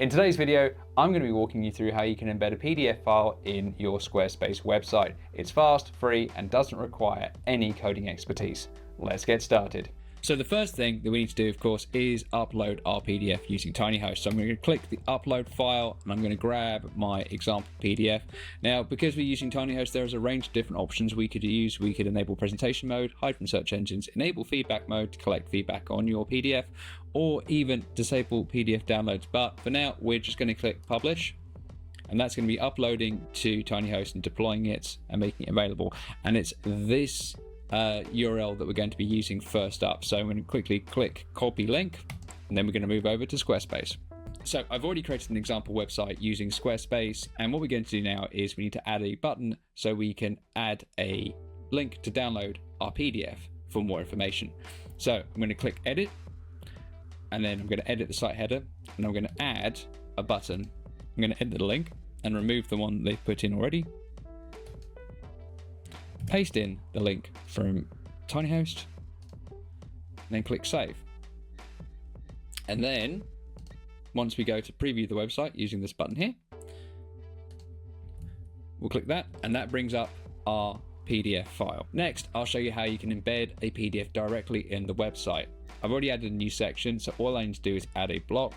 In today's video, I'm going to be walking you through how you can embed a PDF file in your Squarespace website. It's fast, free, and doesn't require any coding expertise. Let's get started. So the first thing that we need to do, of course, is upload our PDF using TinyHost. So I'm going to click the upload file and I'm going to grab my example PDF. Now, because we're using TinyHost, there's a range of different options we could use. We could enable presentation mode, hide from search engines, enable feedback mode to collect feedback on your PDF, or even disable PDF downloads. But for now, we're just going to click publish. And that's going to be uploading to TinyHost and deploying it and making it available. And it's this URL that we're going to be using first up. So I'm going to quickly click copy link, and then we're going to move over to Squarespace. So I've already created an example website using Squarespace, and what we're going to do now is we need to add a button so we can add a link to download our PDF for more information. So I'm going to click edit, and then I'm going to edit the site header, and I'm going to add a button. I'm going to edit the link and remove the one they've put in already. Paste in the link from TinyHost, and then click save. And then once we go to preview the website using this button here, we'll click that, and that brings up our PDF file. Next, I'll show you how you can embed a PDF directly in the website. I've already added a new section, so all I need to do is add a block,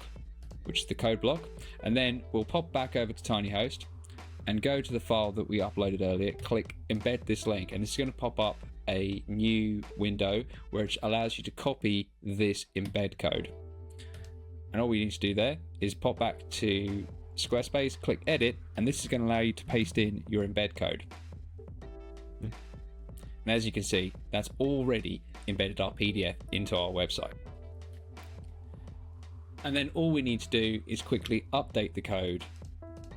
which is the code block, and then we'll pop back over to TinyHost and go to the file that we uploaded earlier, click embed this link, and it's going to pop up a new window which allows you to copy this embed code. And all we need to do there is pop back to Squarespace, click edit, and this is going to allow you to paste in your embed code. And as you can see, that's already embedded our PDF into our website. And then all we need to do is quickly update the code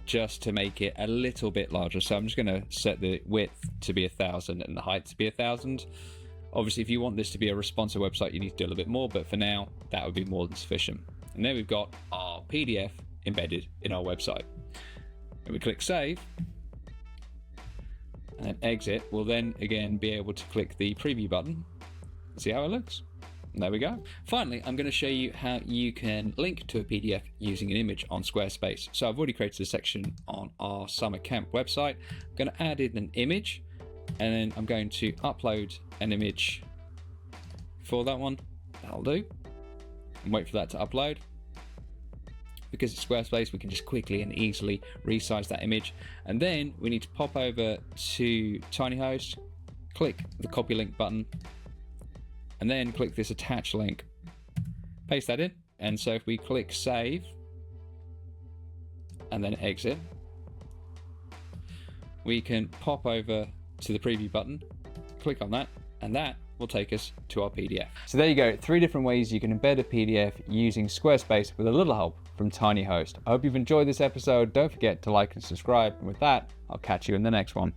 just to make it a little bit larger. So I'm just going to set the width to be 1,000 and the height to be 1,000. Obviously, if you want this to be a responsive website, you need to do a little bit more, but for now, that would be more than sufficient. And then we've got our PDF embedded in our website. And we click save and then exit. We'll then again be able to click the preview button and see how it looks. And there we go. Finally, I'm going to show you how you can link to a PDF using an image on Squarespace. So I've already created a section on our summer camp website. I'm going to add in an image, and then I'm going to upload an image for that one. That'll do. And wait for that to upload. Because it's Squarespace, we can just quickly and easily resize that image. And then we need to pop over to TinyHost, click the copy link button, and then click this attach link, paste that in. And so if we click save and then exit, we can pop over to the preview button, click on that, and that will take us to our PDF. So there you go, 3 different ways you can embed a PDF using Squarespace with a little help from TinyHost. I hope you've enjoyed this episode. Don't forget to like and subscribe. And with that, I'll catch you in the next one.